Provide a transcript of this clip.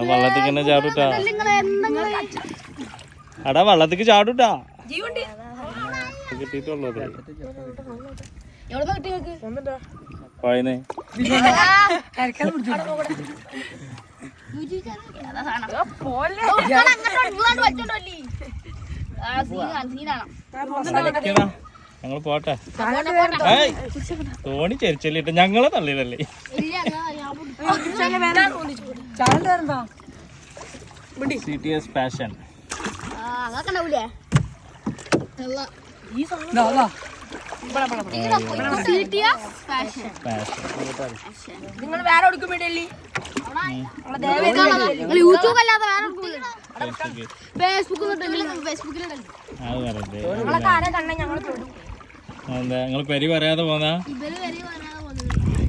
വള്ളത്തേക്ക് തന്നെ ചാടൂട്ടാ. അടാ വള്ളത്തേക്ക് ചാടൂട്ടാ. കിട്ടിയിട്ടുള്ളത് പോയനെ ഞങ്ങൾ പോട്ടെ. തോണി ചെരിച്ചല്ലിട്ട് ഞങ്ങളെ തള്ളിയതല്ലേ. CTS പാഷൻ നിങ്ങൾ വേറെ കൊടുക്കുമ്പോഴല്ലേ യൂട്യൂബ് അല്ലാതെ ഫേസ്ബുക്കിൽ ഞങ്ങൾ പെരി പറയാതെ പോന്നാ.